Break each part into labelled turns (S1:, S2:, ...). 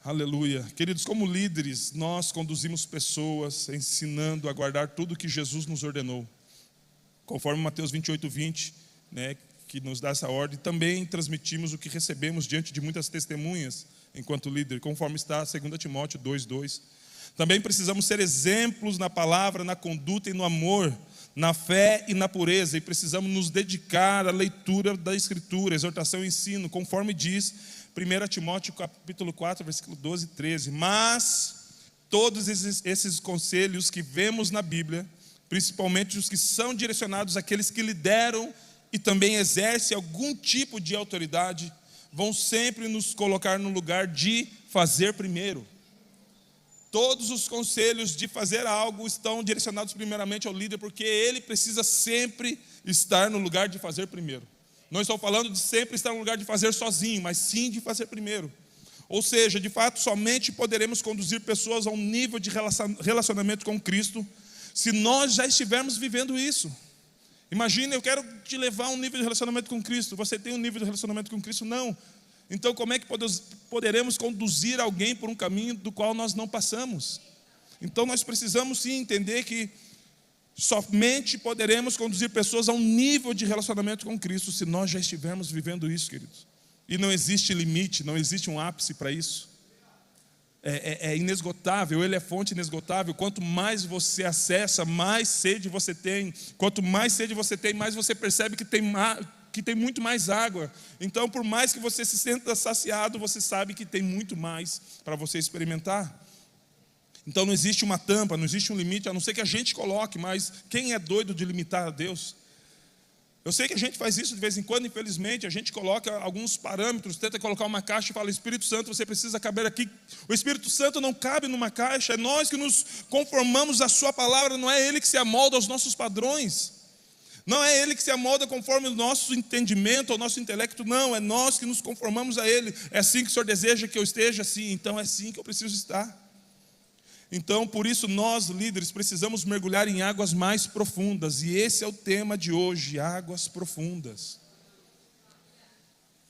S1: Aleluia. Queridos, como líderes, nós conduzimos pessoas ensinando a guardar tudo que Jesus nos ordenou. Conforme Mateus 28:20, que nos dá essa ordem, também transmitimos o que recebemos diante de muitas testemunhas enquanto líder, conforme está 2 Timóteo 2:2. Também precisamos ser exemplos na palavra, na conduta e no amor, na fé e na pureza, e precisamos nos dedicar à leitura da Escritura, exortação e ensino, conforme diz 1 Timóteo capítulo 4, versículo 12 e 13. Mas todos esses conselhos que vemos na Bíblia, principalmente os que são direcionados àqueles que lideram e também exercem algum tipo de autoridade, vão sempre nos colocar no lugar de fazer primeiro. Todos os conselhos de fazer algo estão direcionados primeiramente ao líder, porque ele precisa sempre estar no lugar de fazer primeiro. Não estou falando de sempre estar no lugar de fazer sozinho, mas sim de fazer primeiro. Ou seja, de fato, somente poderemos conduzir pessoas a um nível de relacionamento com Cristo se nós já estivermos vivendo isso. Imagina, eu quero te levar a um nível de relacionamento com Cristo. Você tem um nível de relacionamento com Cristo? Não. Então como é que poderemos conduzir alguém por um caminho do qual nós não passamos? Então nós precisamos sim entender que somente poderemos conduzir pessoas a um nível de relacionamento com Cristo se nós já estivermos vivendo isso, queridos. E não existe limite, não existe um ápice para isso. É inesgotável, ele é fonte inesgotável. Quanto mais você acessa, mais sede você tem. Quanto mais sede você tem, mais você percebe que tem muito mais água. Então, por mais que você se sinta saciado, você sabe que tem muito mais para você experimentar. Então não existe uma tampa, não existe um limite, a não ser que a gente coloque. Mas quem é doido de limitar a Deus? Eu sei que a gente faz isso de vez em quando, infelizmente. A gente coloca alguns parâmetros, tenta colocar uma caixa e fala: Espírito Santo, você precisa caber aqui. O Espírito Santo não cabe numa caixa. É nós que nos conformamos à sua palavra. Não é Ele que se amolda aos nossos padrões. Não é Ele que se amolda conforme o nosso entendimento, o nosso intelecto. Não, é nós que nos conformamos a Ele. É assim que o Senhor deseja que eu esteja, assim. Então é assim que eu preciso estar. Então, por isso, nós, líderes, precisamos mergulhar em águas mais profundas. E esse é o tema de hoje, águas profundas.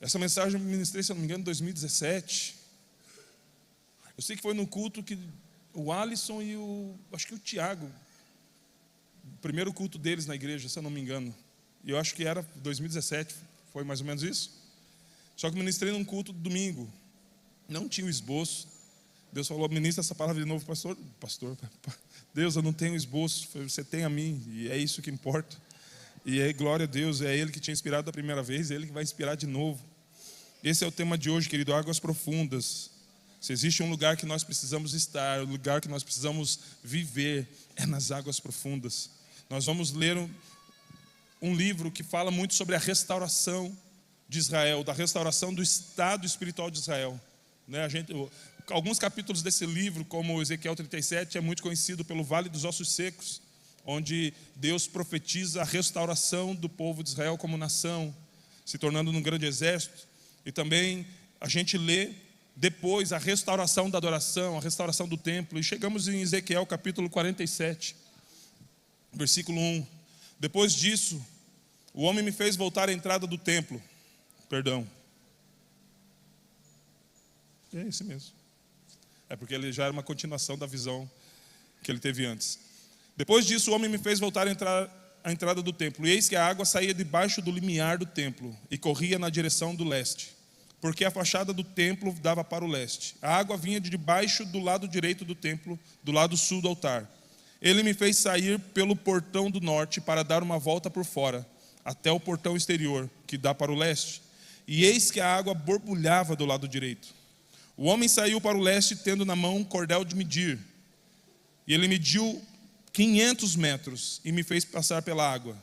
S1: Essa mensagem eu ministrei, se não me engano, em 2017. Eu sei que foi no culto que o Alisson e acho que o Tiago, o primeiro culto deles na igreja, se eu não me engano. E eu acho que era 2017, foi mais ou menos isso. Só que eu ministrei num culto domingo. Não tinha o esboço. Deus falou: ministra essa palavra de novo, pastor. Deus, eu não tenho esboço, você tem a mim, e é isso que importa. E é glória a Deus, é Ele que tinha inspirado da primeira vez, é Ele que vai inspirar de novo. Esse é o tema de hoje, querido, águas profundas. Se existe um lugar que nós precisamos estar, um lugar que nós precisamos viver, é nas águas profundas. Nós vamos ler um livro que fala muito sobre a restauração de Israel, da restauração do estado espiritual de Israel. Alguns capítulos desse livro, como Ezequiel 37, é muito conhecido pelo Vale dos Ossos Secos, onde Deus profetiza a restauração do povo de Israel como nação, se tornando um grande exército. E também a gente lê depois a restauração da adoração, a restauração do templo. E chegamos em Ezequiel capítulo 47, versículo 1. Depois disso, o homem me fez voltar à entrada do templo. É esse mesmo. É porque ele já era uma continuação da visão que ele teve antes. Depois disso, o homem me fez voltar à entrada do templo. E eis que a água saía debaixo do limiar do templo e corria na direção do leste, porque a fachada do templo dava para o leste. A água vinha de debaixo do lado direito do templo, do lado sul do altar. Ele me fez sair pelo portão do norte para dar uma volta por fora, até o portão exterior, que dá para o leste. E eis que a água borbulhava do lado direito. O homem saiu para o leste, tendo na mão um cordel de medir. E ele mediu 500 metros e me fez passar pela água.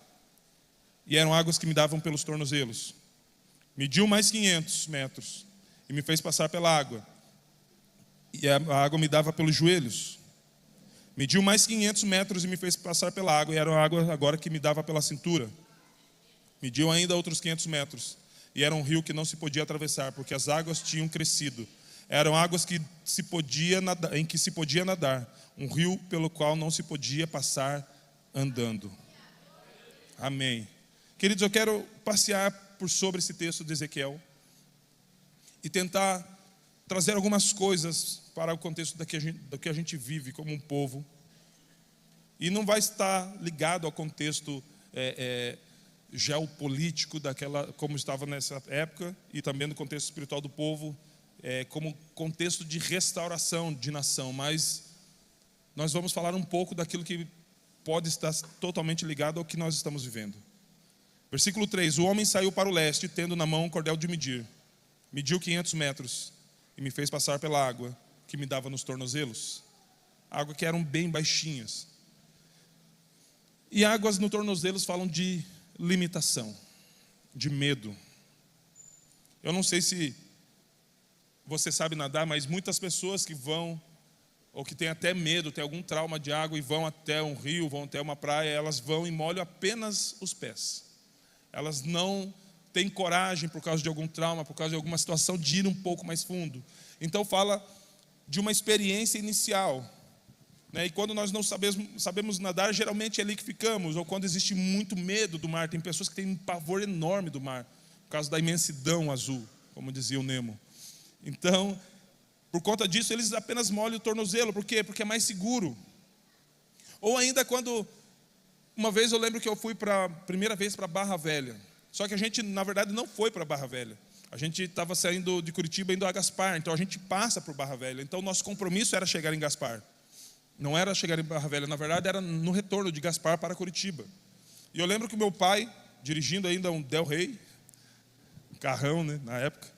S1: E eram águas que me davam pelos tornozelos. Mediu mais 500 metros e me fez passar pela água. E a água me dava pelos joelhos. Mediu mais 500 metros e me fez passar pela água. E era água agora que me dava pela cintura. Mediu ainda outros 500 metros. E era um rio que não se podia atravessar, porque as águas tinham crescido. Eram águas em que se podia nadar, um rio pelo qual não se podia passar andando. Amém. Queridos, eu quero passear por sobre esse texto de Ezequiel e tentar trazer algumas coisas para o contexto do que a gente vive como um povo. E não vai estar ligado ao contexto geopolítico como estava nessa época, e também no contexto espiritual do povo, como contexto de restauração de nação. Mas nós vamos falar um pouco daquilo que pode estar totalmente ligado ao que nós estamos vivendo. Versículo 3: o homem saiu para o leste, tendo na mão um cordel de medir. Mediu 500 metros e me fez passar pela água que me dava nos tornozelos. Água que eram bem baixinhas. E águas no tornozelos falam de limitação, de medo. Eu não sei se você sabe nadar, mas muitas pessoas que vão, ou que têm até medo, têm algum trauma de água e vão até um rio, vão até uma praia, elas vão e molham apenas os pés. Elas não têm coragem, por causa de algum trauma, por causa de alguma situação, de ir um pouco mais fundo. Então fala de uma experiência inicial, né? E quando nós não sabemos nadar, geralmente é ali que ficamos, ou quando existe muito medo do mar. Tem pessoas que têm um pavor enorme do mar, por causa da imensidão azul, como dizia o Nemo. Então, por conta disso, eles apenas molham o tornozelo. Por quê? Porque é mais seguro. Ou ainda quando, uma vez eu lembro que eu fui primeira vez para Barra Velha. Só que a gente, na verdade, não foi para Barra Velha. A gente estava saindo de Curitiba, indo a Gaspar. Então a gente passa por Barra Velha. Então nosso compromisso era chegar em Gaspar. Não era chegar em Barra Velha, na verdade era no retorno de Gaspar para Curitiba. E eu lembro que meu pai, dirigindo ainda um Del Rey, um carrão, né, na época,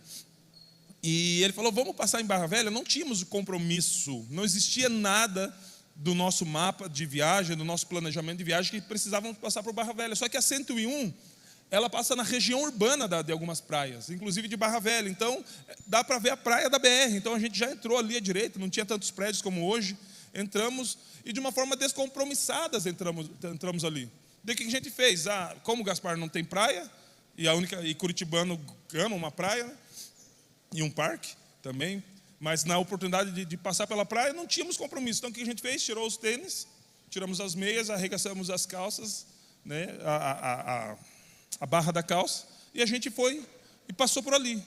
S1: e ele falou: vamos passar em Barra Velha. Não tínhamos o compromisso, não existia nada do nosso mapa de viagem, do nosso planejamento de viagem, que precisávamos passar por Barra Velha. Só que a 101, ela passa na região urbana de algumas praias, inclusive de Barra Velha. Então dá para ver a praia da BR. Então a gente já entrou ali à direita, não tinha tantos prédios como hoje. Entramos e de uma forma descompromissada entramos ali. Daí o que a gente fez? Como Gaspar não tem praia, e curitibano ama uma praia, né? E um parque também, mas na oportunidade de passar pela praia não tínhamos compromisso. Então o que a gente fez? Tirou os tênis, tiramos as meias, arregaçamos as calças, né? a barra da calça, e a gente foi e passou por ali.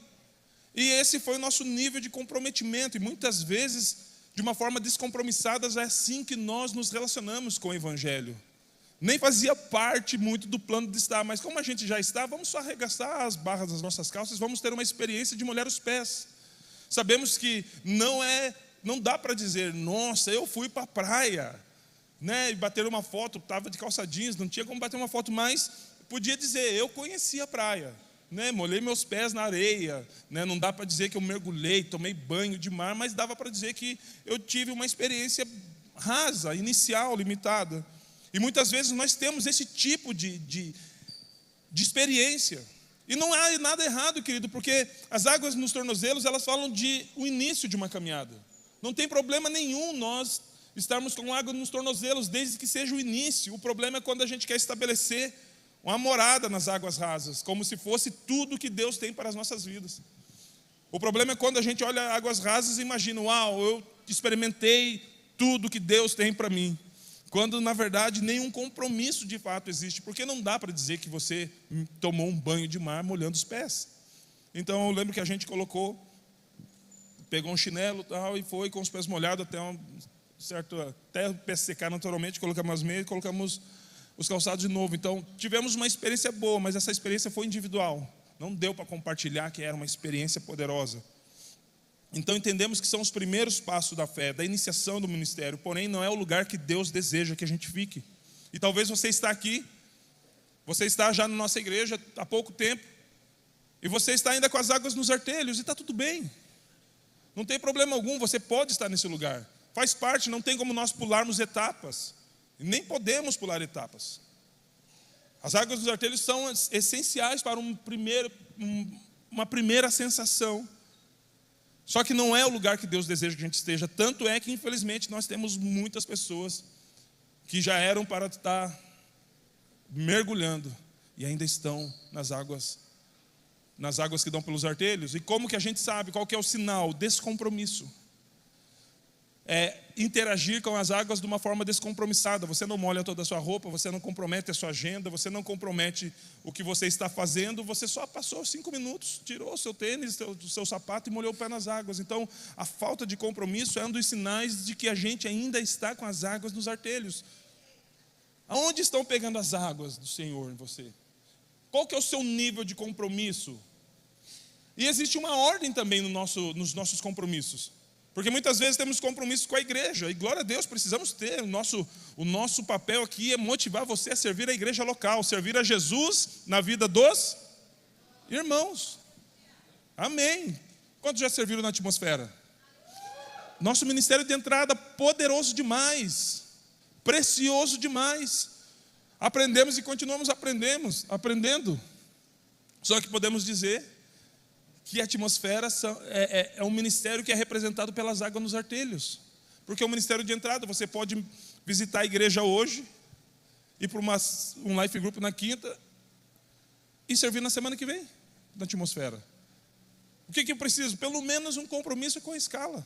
S1: E esse foi o nosso nível de comprometimento. E muitas vezes, de uma forma descompromissada, é assim que nós nos relacionamos com o Evangelho. Nem fazia parte muito do plano de estar, mas como a gente já está, vamos só arregaçar as barras das nossas calças, vamos ter uma experiência de molhar os pés. Sabemos que não dá para dizer: nossa, eu fui para a praia, né, e bater uma foto, estava de calça jeans, não tinha como bater uma foto, mas podia dizer: eu conheci a praia, né, molhei meus pés na areia, né, não dá para dizer que eu mergulhei, tomei banho de mar, mas dava para dizer que eu tive uma experiência rasa, inicial, limitada. E muitas vezes nós temos esse tipo de experiência. E não há nada errado, querido, porque as águas nos tornozelos, elas falam de o início de uma caminhada. Não tem problema nenhum nós estarmos com água nos tornozelos, desde que seja o início. O problema é quando a gente quer estabelecer uma morada nas águas rasas, como se fosse tudo que Deus tem para as nossas vidas. O problema é quando a gente olha águas rasas e imagina: uau, eu experimentei tudo que Deus tem para mim. Quando, na verdade, nenhum compromisso de fato existe, porque não dá para dizer que você tomou um banho de mar molhando os pés. Então, eu lembro que a gente pegou um chinelo e foi com os pés molhados até o pé secar naturalmente, colocamos as meias e colocamos os calçados de novo. Então, tivemos uma experiência boa, mas essa experiência foi individual. Não deu para compartilhar que era uma experiência poderosa. Então entendemos que são os primeiros passos da fé, da iniciação do ministério, porém não é o lugar que Deus deseja que a gente fique. E talvez você está aqui, você está já na nossa igreja há pouco tempo, e você está ainda com as águas nos artelhos, e está tudo bem. Não tem problema algum, você pode estar nesse lugar. Faz parte, não tem como nós pularmos etapas, e nem podemos pular etapas. As águas dos artelhos são essenciais para uma primeira sensação. Só que não é o lugar que Deus deseja que a gente esteja. Tanto é que, infelizmente, nós temos muitas pessoas que já eram para estar mergulhando e ainda estão nas águas que dão pelos artelhos. E como que a gente sabe? Qual que é o sinal? Descompromisso. interagir com as águas de uma forma descompromissada. Você não molha toda a sua roupa, você não compromete a sua agenda, você não compromete o que você está fazendo, você só passou 5 minutos, tirou o seu tênis, o seu sapato e molhou o pé nas águas. Então, a falta de compromisso é um dos sinais de que a gente ainda está com as águas nos artelhos. Aonde estão pegando as águas do Senhor em você? Qual que é o seu nível de compromisso? E existe uma ordem também nos nossos compromissos. Porque muitas vezes temos compromissos com a igreja. E glória a Deus, precisamos ter. O nosso papel aqui é motivar você a servir a igreja local. Servir a Jesus na vida dos irmãos. Amém. Quantos já serviram na atmosfera? Nosso ministério de entrada, poderoso demais. Precioso demais. Aprendemos e continuamos aprendendo. Só que podemos dizer que a atmosfera é um ministério que é representado pelas águas nos artelhos. Porque é um ministério de entrada. Você pode visitar a igreja hoje, ir para um life group na quinta e servir na semana que vem, na atmosfera. O que eu preciso? Pelo menos um compromisso com a escala.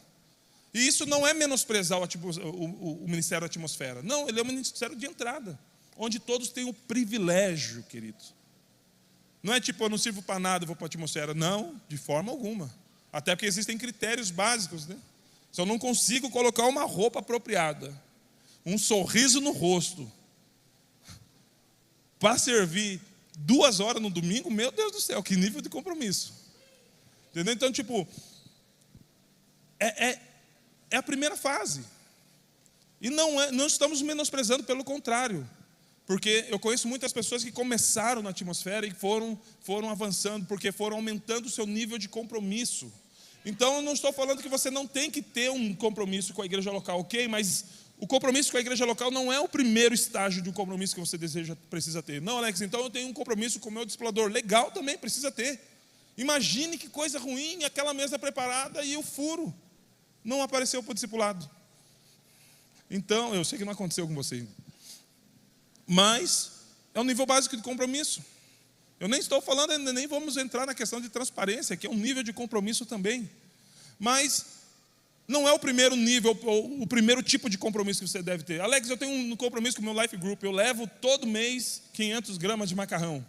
S1: E isso não é menosprezar o ministério da atmosfera. Não, ele é um ministério de entrada, onde todos têm o privilégio, querido. Não é tipo, eu não sirvo para nada, eu vou para a atmosfera. Não, de forma alguma. Até porque existem critérios básicos, né? Se eu não consigo colocar uma roupa apropriada, um sorriso no rosto, para servir 2 horas no domingo, meu Deus do céu, que nível de compromisso. Entendeu? Então, tipo, é a primeira fase. E não estamos menosprezando, pelo contrário. Porque eu conheço muitas pessoas que começaram na atmosfera e foram avançando, porque foram aumentando o seu nível de compromisso. Então eu não estou falando que você não tem que ter um compromisso com a igreja local, ok? Mas o compromisso com a igreja local não é o primeiro estágio de um compromisso que você precisa ter. Não, Alex, então eu tenho um compromisso com o meu discipulador. Legal também, precisa ter. Imagine que coisa ruim, aquela mesa preparada e o furo não apareceu para o discipulado. Então, eu sei que não aconteceu com você, mas é um nível básico de compromisso. Eu nem estou falando ainda, nem vamos entrar na questão de transparência, que é um nível de compromisso também. Mas não é o primeiro nível, o primeiro tipo de compromisso que você deve ter. Alex, eu tenho um compromisso com o meu life group, eu levo todo mês 500 gramas de macarrão.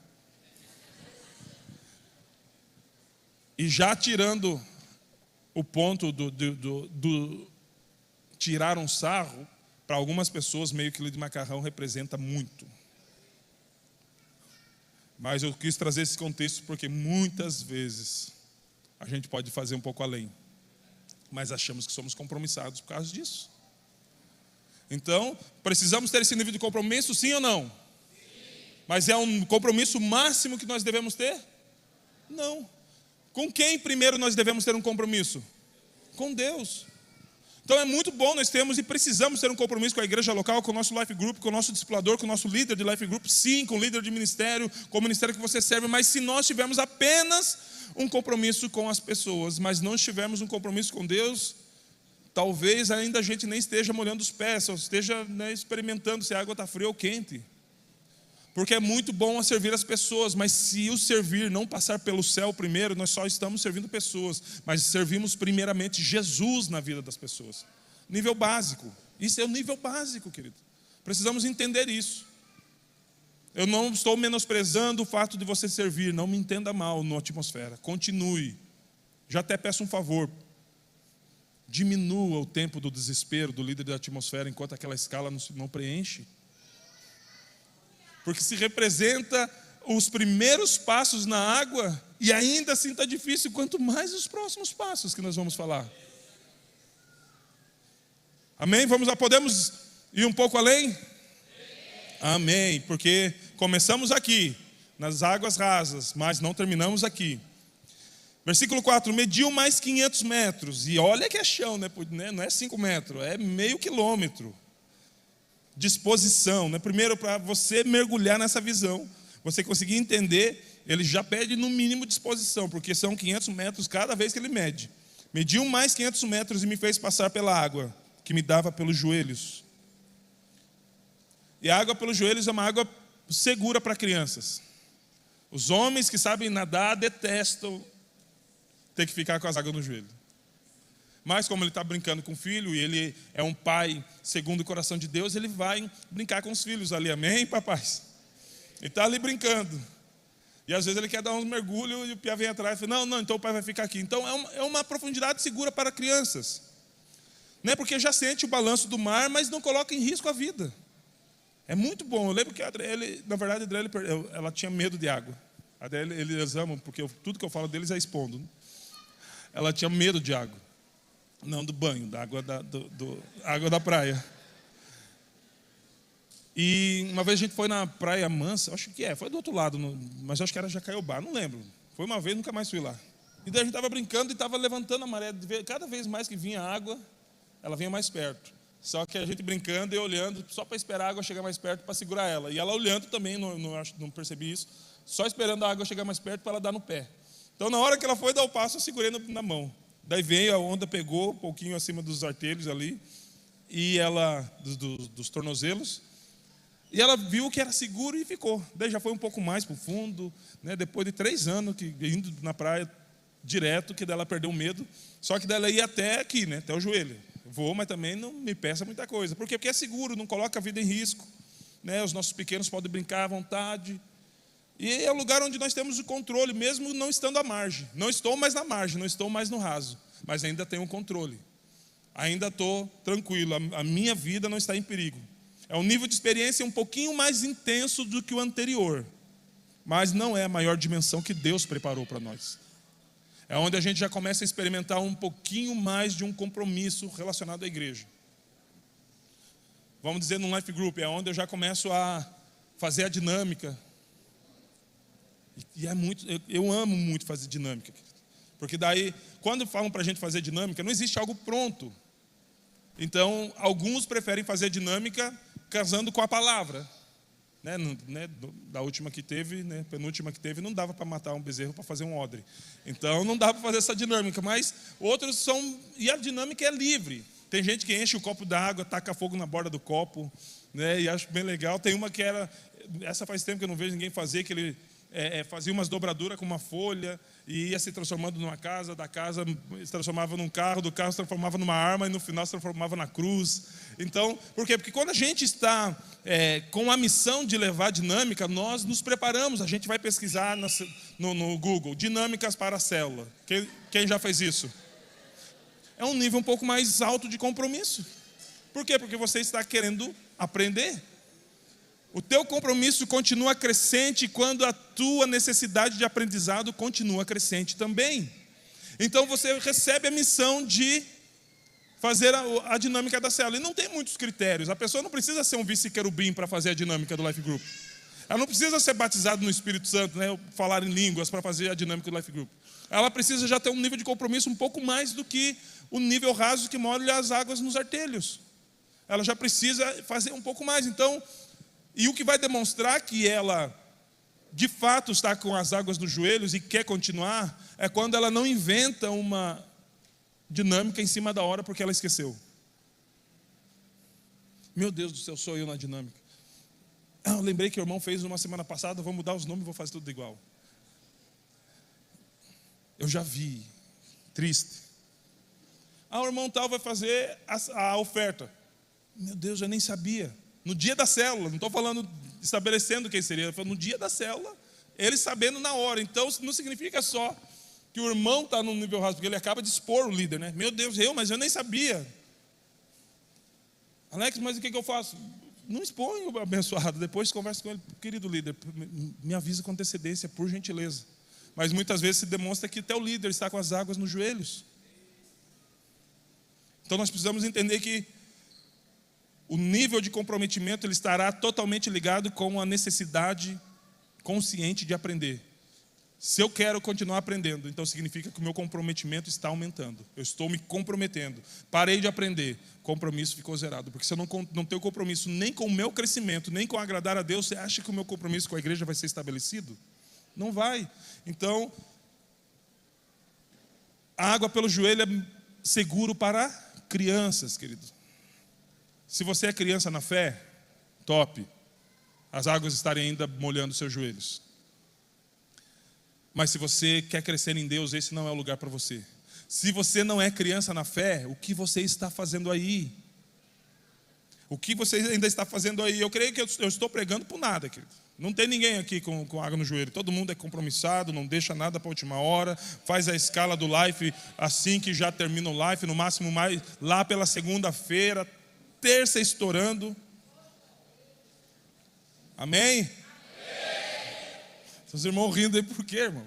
S1: E já tirando o ponto do tirar um sarro, para algumas pessoas, meio quilo de macarrão representa muito. Mas eu quis trazer esse contexto porque muitas vezes a gente pode fazer um pouco além. Mas achamos que somos compromissados por causa disso. Então, precisamos ter esse nível de compromisso, sim ou não? Sim. Mas é um compromisso máximo que nós devemos ter? Não. Com quem primeiro nós devemos ter um compromisso? Com Deus. Então é muito bom nós termos e precisamos ter um compromisso com a igreja local, com o nosso life group, com o nosso discipulador, com o nosso líder de life group, sim, com o líder de ministério, com o ministério que você serve, mas se nós tivermos apenas um compromisso com as pessoas, mas não tivermos um compromisso com Deus, talvez ainda a gente nem esteja molhando os pés, só esteja experimentando se a água está fria ou quente. Porque é muito bom servir as pessoas, mas se o servir não passar pelo céu primeiro, nós só estamos servindo pessoas, mas servimos primeiramente Jesus na vida das pessoas. Nível básico. Isso é o nível básico, querido. Precisamos entender isso. Eu não estou menosprezando o fato de você servir, não me entenda mal na atmosfera. Continue. Já até peço um favor. Diminua o tempo do desespero do líder da atmosfera enquanto aquela escala não preenche. Porque se representa os primeiros passos na água e ainda assim está difícil, quanto mais os próximos passos que nós vamos falar. Amém? Vamos lá, podemos ir um pouco além? Sim. Amém, porque começamos aqui, nas águas rasas, mas não terminamos aqui. Versículo 4, mediu mais 500 metros, e olha que é chão, né? Não é 5 metros, é meio quilômetro. Disposição, né? Primeiro, para você mergulhar nessa visão, você conseguir entender, ele já pede no mínimo disposição, porque são 500 metros cada vez que ele mede. Mediu mais 500 metros e me fez passar pela água, que me dava pelos joelhos. E a água pelos joelhos é uma água segura para crianças. Os homens que sabem nadar detestam ter que ficar com as águas no joelho. Mas como ele está brincando com o filho, e ele é um pai segundo o coração de Deus, ele vai brincar com os filhos ali, amém, papais? Ele está ali brincando. E às vezes ele quer dar uns mergulhos e o Pia vem atrás e fala, não, então o pai vai ficar aqui. Então é uma profundidade segura para crianças. Não é porque já sente o balanço do mar, mas não coloca em risco a vida. É muito bom. Eu lembro que a Adriele, na verdade, a Adriele, ela tinha medo de água. A Adriele, eles amam, porque tudo que eu falo deles é expondo. Ela tinha medo de água. Não do banho, da água água da praia. E uma vez a gente foi na Praia Mansa, acho que foi do outro lado, mas acho que era Jacaiobá, não lembro. Foi uma vez, nunca mais fui lá. E daí a gente estava brincando e estava levantando a maré. Cada vez mais que vinha água, ela vinha mais perto. Só que a gente brincando e olhando, só para esperar a água chegar mais perto para segurar ela. E ela olhando também, não percebi isso, só esperando a água chegar mais perto para ela dar no pé. Então na hora que ela foi dar o passo, eu segurei na mão. Daí veio, a onda pegou um pouquinho acima dos artelhos ali, e ela, dos tornozelos, e ela viu que era seguro e ficou. Daí já foi um pouco mais para o fundo, né? Depois de 3 anos indo na praia direto, que dela perdeu o medo. Só que dela ia até aqui, né? Até o joelho. Vou, mas também não me peça muita coisa. Por quê? Porque é seguro, não coloca a vida em risco, né? Os nossos pequenos podem brincar à vontade. E é o lugar onde nós temos o controle, mesmo não estando à margem. Não estou mais na margem, não estou mais no raso, mas ainda tenho o controle. Ainda estou tranquilo, a minha vida não está em perigo. É um nível de experiência um pouquinho mais intenso do que o anterior, mas não é a maior dimensão que Deus preparou para nós. É onde a gente já começa a experimentar um pouquinho mais de um compromisso relacionado à igreja. Vamos dizer, no Life Group, é onde eu já começo a fazer a dinâmica. E eu amo muito fazer dinâmica. Porque daí, quando falam para a gente fazer dinâmica, não existe algo pronto. Então, alguns preferem fazer dinâmica casando com a palavra. Da última que teve, penúltima que teve, não dava para matar um bezerro para fazer um odre. Então, não dá para fazer essa dinâmica. Mas outros são... E a dinâmica é livre. Tem gente que enche o copo d'água, taca fogo na borda do copo, né, e acho bem legal. Tem uma que era... Essa faz tempo que eu não vejo ninguém fazer, que ele... fazia umas dobraduras com uma folha e ia se transformando numa casa, da casa se transformava num carro, do carro se transformava numa arma e no final se transformava na cruz. Então, por quê? Porque quando a gente está com a missão de levar dinâmica, nós nos preparamos, a gente vai pesquisar no Google, dinâmicas para a célula. Quem já fez isso? É um nível um pouco mais alto de compromisso. Por quê? Porque você está querendo aprender. O teu compromisso continua crescente quando a tua necessidade de aprendizado continua crescente também. Então você recebe a missão de fazer a dinâmica da célula. E não tem muitos critérios. A pessoa não precisa ser um vice-querubim para fazer a dinâmica do Life Group. Ela não precisa ser batizada no Espírito Santo, né, falar em línguas para fazer a dinâmica do Life Group. Ela precisa já ter um nível de compromisso um pouco mais do que o nível raso que molha as águas nos artelhos. Ela já precisa fazer um pouco mais. Então... E o que vai demonstrar que ela, de fato, está com as águas nos joelhos e quer continuar, é quando ela não inventa uma dinâmica em cima da hora porque ela esqueceu. Meu Deus do céu, sou eu na dinâmica. Eu lembrei que o irmão fez uma semana passada, vou mudar os nomes e vou fazer tudo igual. Eu já vi, triste. O irmão tal vai fazer a oferta. Meu Deus, eu nem sabia. No dia da célula, não estou falando estabelecendo quem seria, estou falando no dia da célula, ele sabendo na hora. Então, não significa só que o irmão está no nível raso, porque ele acaba de expor o líder, né? Meu Deus, mas eu nem sabia. Alex, mas o que eu faço? Não exponho o abençoado, depois conversa com ele, querido líder, me avisa com antecedência, por gentileza. Mas muitas vezes se demonstra que até o líder está com as águas nos joelhos. Então nós precisamos entender que o nível de comprometimento ele estará totalmente ligado com a necessidade consciente de aprender. Se eu quero continuar aprendendo, então significa que o meu comprometimento está aumentando. Eu estou me comprometendo. Parei de aprender, compromisso ficou zerado. Porque se eu não tenho compromisso nem com o meu crescimento, nem com agradar a Deus, você acha que o meu compromisso com a igreja vai ser estabelecido? Não vai. Então, a água pelo joelho é seguro para crianças, queridos. Se você é criança na fé, top. As águas estarem ainda molhando seus joelhos. Mas se você quer crescer em Deus, esse não é o lugar para você. Se você não é criança na fé, o que você está fazendo aí? O que você ainda está fazendo aí? Eu creio que eu estou pregando por nada, querido. Não tem ninguém aqui com água no joelho. Todo mundo é compromissado, não deixa nada para a última hora. Faz a escala do life assim que já termina o life, no máximo mais lá pela segunda-feira, terça estourando. Amém? Amém. Seus irmãos rindo aí por quê, irmão?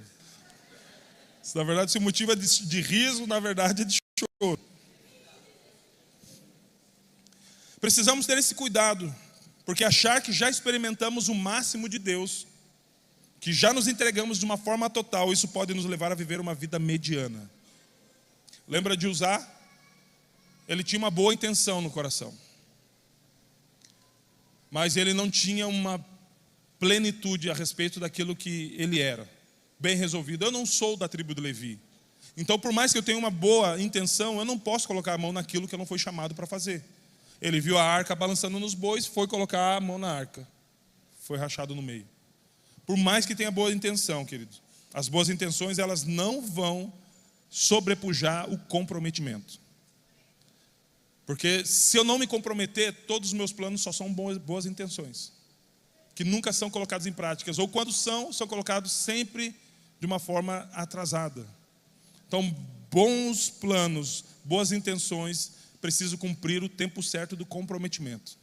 S1: Na verdade, se o motivo é de riso, na verdade é de choro. Precisamos ter esse cuidado, porque achar que já experimentamos o máximo de Deus, que já nos entregamos de uma forma total, isso pode nos levar a viver uma vida mediana. Lembra de Uzá? Ele tinha uma boa intenção no coração, mas ele não tinha uma plenitude a respeito daquilo que ele era, bem resolvido. Eu não sou da tribo de Levi, então por mais que eu tenha uma boa intenção, eu não posso colocar a mão naquilo que eu não fui chamado para fazer. Ele viu a arca balançando nos bois, foi colocar a mão na arca, foi rachado no meio. Por mais que tenha boa intenção, querido, as boas intenções elas não vão sobrepujar o comprometimento. Porque se eu não me comprometer, todos os meus planos só são boas intenções, que nunca são colocadas em práticas, ou quando são colocados sempre de uma forma atrasada. Então, bons planos, boas intenções, preciso cumprir o tempo certo do comprometimento.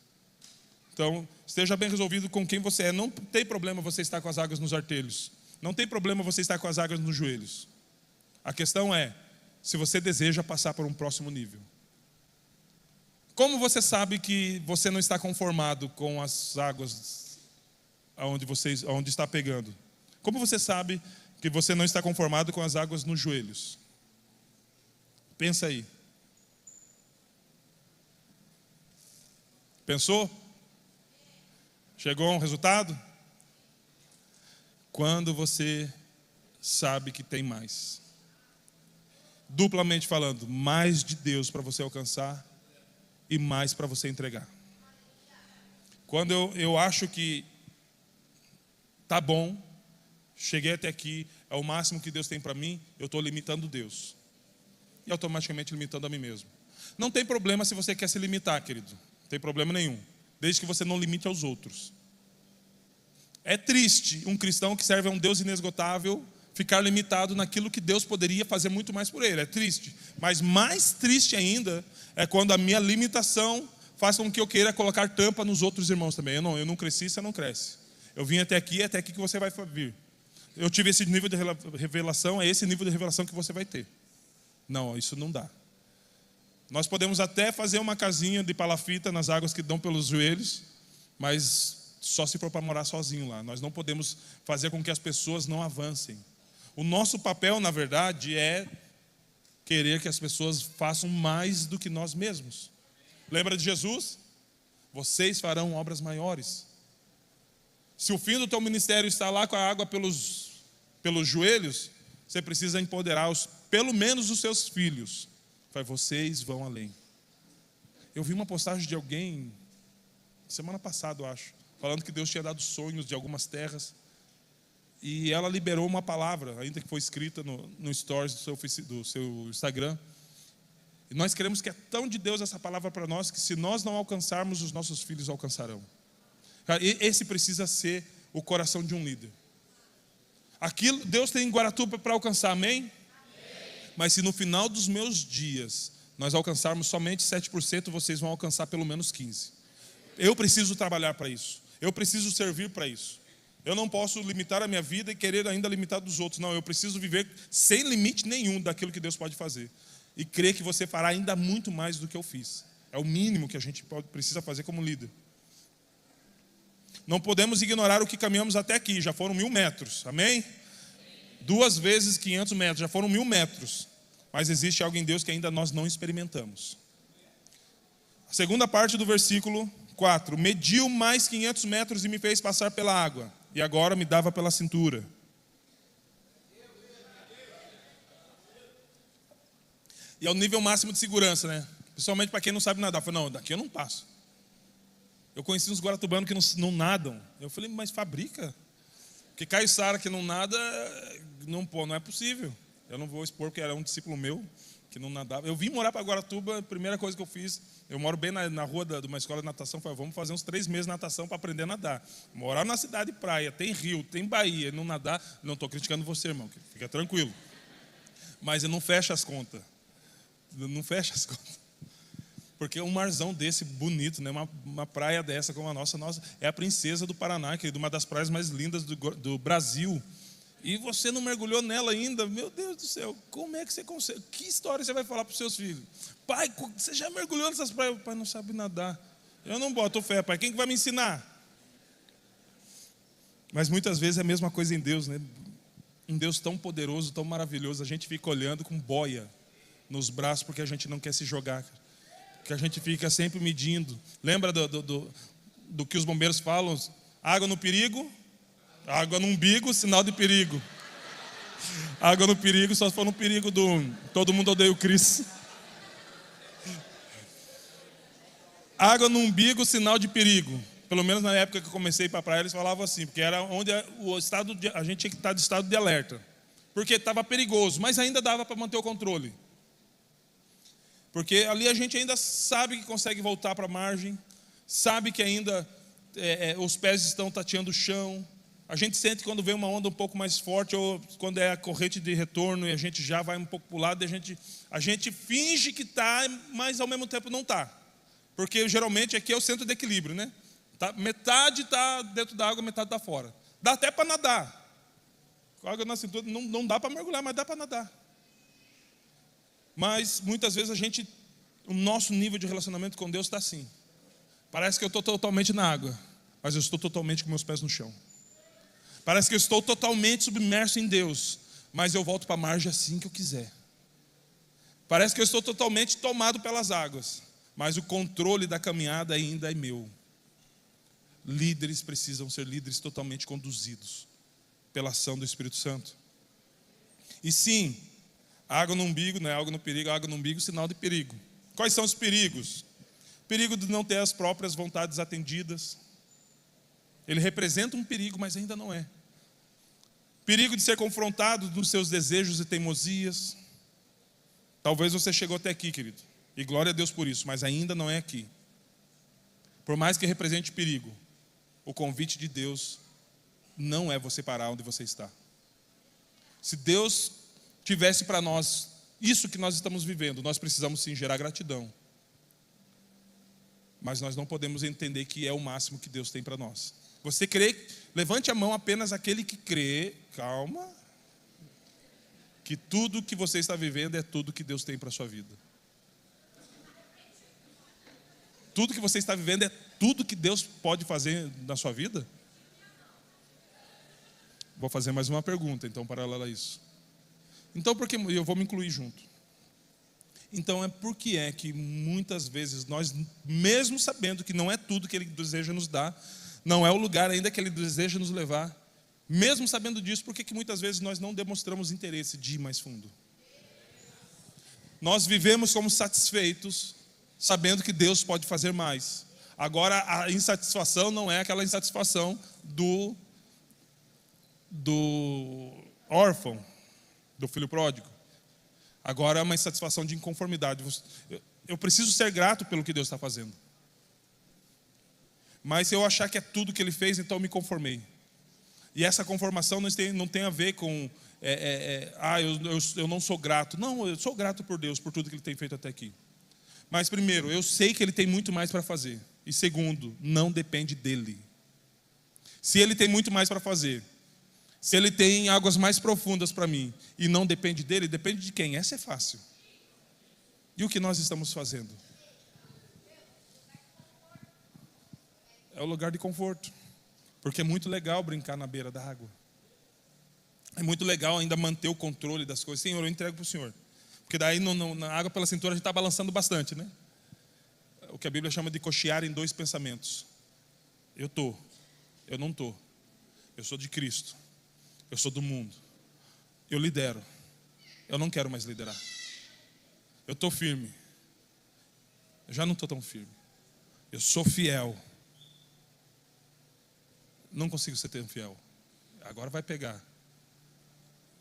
S1: Então, esteja bem resolvido com quem você é. Não tem problema você estar com as águas nos artelhos. Não tem problema você estar com as águas nos joelhos. A questão é, se você deseja passar para um próximo nível. Como você sabe que você não está conformado com as águas aonde está pegando? Como você sabe que você não está conformado com as águas nos joelhos? Pensa aí. Pensou? Chegou a um resultado? Quando você sabe que tem mais. Duplamente falando, mais de Deus para você alcançar e mais para você entregar. Quando eu acho que tá bom, cheguei até aqui, é o máximo que Deus tem para mim, eu estou limitando Deus. E automaticamente limitando a mim mesmo. Não tem problema se você quer se limitar, querido. Não tem problema nenhum, desde que você não limite aos outros. É triste um cristão que serve a um Deus inesgotável ficar limitado naquilo que Deus poderia fazer muito mais por ele. É triste, mas mais triste ainda é quando a minha limitação faz com que eu queira colocar tampa nos outros irmãos também. Eu não cresci, você não cresce. Eu vim até aqui, é até aqui que você vai vir. Eu tive esse nível de revelação, é esse nível de revelação que você vai ter. Não, isso não dá. Nós podemos até fazer uma casinha de palafita nas águas que dão pelos joelhos, mas só se for para morar sozinho lá. Nós não podemos fazer com que as pessoas não avancem. O nosso papel, na verdade, é querer que as pessoas façam mais do que nós mesmos. Lembra de Jesus? Vocês farão obras maiores. Se o fim do teu ministério está lá com a água pelos joelhos, você precisa empoderar pelo menos os seus filhos. Vocês vão além. Eu vi uma postagem de alguém, semana passada eu acho, falando que Deus tinha dado sonhos de algumas terras. E ela liberou uma palavra, ainda que foi escrita no stories do seu Instagram. E nós queremos que é tão de Deus essa palavra para nós, que se nós não alcançarmos, os nossos filhos alcançarão. Esse precisa ser o coração de um líder. Aquilo, Deus tem em Guaratuba para alcançar, amém? Mas se no final dos meus dias nós alcançarmos somente 7%, vocês vão alcançar pelo menos 15%. Eu preciso trabalhar para isso. Eu preciso servir para isso. Eu não posso limitar a minha vida e querer ainda limitar dos outros. Não, eu preciso viver sem limite nenhum daquilo que Deus pode fazer. E crer que você fará ainda muito mais do que eu fiz. É o mínimo que a gente precisa fazer como líder. Não podemos ignorar o que caminhamos até aqui. Já foram 1000 metros, amém? 2 vezes 500 metros, já foram 1000 metros. Mas existe algo em Deus que ainda nós não experimentamos. A segunda parte do versículo 4. Mediu mais 500 metros e me fez passar pela água. E agora me dava pela cintura. E é o nível máximo de segurança, né? Principalmente para quem não sabe nadar. Eu falei, não, daqui eu não passo. Eu conheci uns guaratubanos que não nadam. Eu falei, mas fabrica. Porque caiçara que não nada, não é possível. Eu não vou expor porque era um discípulo meu que não nadava. Eu vim morar para Guaratuba, a primeira coisa que eu fiz, eu moro bem na rua de uma escola de natação, falei, vamos fazer uns 3 meses de natação para aprender a nadar. Morar na cidade de praia, tem rio, tem Bahia, não nadar, não estou criticando você, irmão, fica tranquilo. Mas eu não fecho as contas. Não fecha as contas. Porque um marzão desse bonito, né? Uma praia dessa como a nossa é a Princesa do Paraná, que é uma das praias mais lindas do Brasil. E você não mergulhou nela ainda? Meu Deus do céu, como é que você consegue? Que história você vai falar para os seus filhos? Pai, você já mergulhou nessas praias? O pai não sabe nadar. Eu não boto fé, pai. Quem que vai me ensinar? Mas muitas vezes é a mesma coisa em Deus, né? Um Deus tão poderoso, tão maravilhoso, a gente fica olhando com boia nos braços porque a gente não quer se jogar, porque a gente fica sempre medindo. Lembra do que os bombeiros falam? Água no perigo, água no umbigo, sinal de perigo. Água no perigo, só se for no perigo do todo mundo odeia o Cristo. Água no umbigo, sinal de perigo. Pelo menos na época que eu comecei para a praia, eles falavam assim, porque era onde a gente tinha que estar de estado de alerta. Porque estava perigoso, mas ainda dava para manter o controle. Porque ali a gente ainda sabe que consegue voltar para a margem, sabe que ainda os pés estão tateando o chão. A gente sente quando vem uma onda um pouco mais forte, ou quando é a corrente de retorno e a gente já vai um pouco para o lado, a gente finge que está, mas ao mesmo tempo não está. Porque geralmente aqui é o centro de equilíbrio, né? Metade está dentro da água, metade está fora. Dá até para nadar. Com a água na cintura, não dá para mergulhar, mas dá para nadar. Mas muitas vezes o nosso nível de relacionamento com Deus está assim. Parece que eu estou totalmente na água, mas eu estou totalmente com meus pés no chão. Parece que eu estou totalmente submerso em Deus, mas eu volto para a margem assim que eu quiser. Parece que eu estou totalmente tomado pelas águas, mas o controle da caminhada ainda é meu. Líderes precisam ser líderes totalmente conduzidos pela ação do Espírito Santo. E sim, água no umbigo, não é água no perigo, água no umbigo, sinal de perigo. Quais são os perigos? Perigo de não ter as próprias vontades atendidas. Ele representa um perigo, mas ainda não é. Perigo de ser confrontado nos seus desejos e teimosias. Talvez você chegou até aqui, querido, e glória a Deus por isso, mas ainda não é aqui. Por mais que represente perigo, o convite de Deus não é você parar onde você está. Se Deus tivesse para nós isso que nós estamos vivendo, nós precisamos sim gerar gratidão. Mas nós não podemos entender que é o máximo que Deus tem para nós. Você crê? Levante a mão apenas aquele que crê, calma, que tudo que você está vivendo é tudo que Deus tem para a sua vida. Tudo que você está vivendo é tudo que Deus pode fazer na sua vida? Vou fazer mais uma pergunta, então, paralela a isso. Então, porque eu vou me incluir junto. Então, por que é que muitas vezes nós, mesmo sabendo que não é tudo que Ele deseja nos dar, não é o lugar ainda que Ele deseja nos levar, mesmo sabendo disso, por que muitas vezes nós não demonstramos interesse de ir mais fundo? Nós vivemos como satisfeitos, sabendo que Deus pode fazer mais. Agora, a insatisfação não é aquela insatisfação do órfão, do filho pródigo. Agora é uma insatisfação de inconformidade. Eu preciso ser grato pelo que Deus está fazendo. Mas se eu achar que é tudo que Ele fez, então eu me conformei. E essa conformação não tem a ver com eu não sou grato. Não, eu sou grato por Deus, por tudo que Ele tem feito até aqui. Mas primeiro, eu sei que Ele tem muito mais para fazer. E segundo, não depende dEle. Se Ele tem muito mais para fazer, se Ele tem águas mais profundas para mim, e não depende dEle, depende de quem? Essa é fácil. E o que nós estamos fazendo? É o lugar de conforto. Porque é muito legal brincar na beira da água. É muito legal ainda manter o controle das coisas. Senhor, eu entrego para o Senhor. Porque daí na água pela cintura a gente está balançando bastante, né? O que a Bíblia chama de cochear em dois pensamentos. Eu não estou. Eu sou de Cristo. Eu sou do mundo. Eu lidero. Eu não quero mais liderar. Eu estou firme. Eu já não estou tão firme. Eu sou fiel. Não consigo ser tão fiel. Agora vai pegar.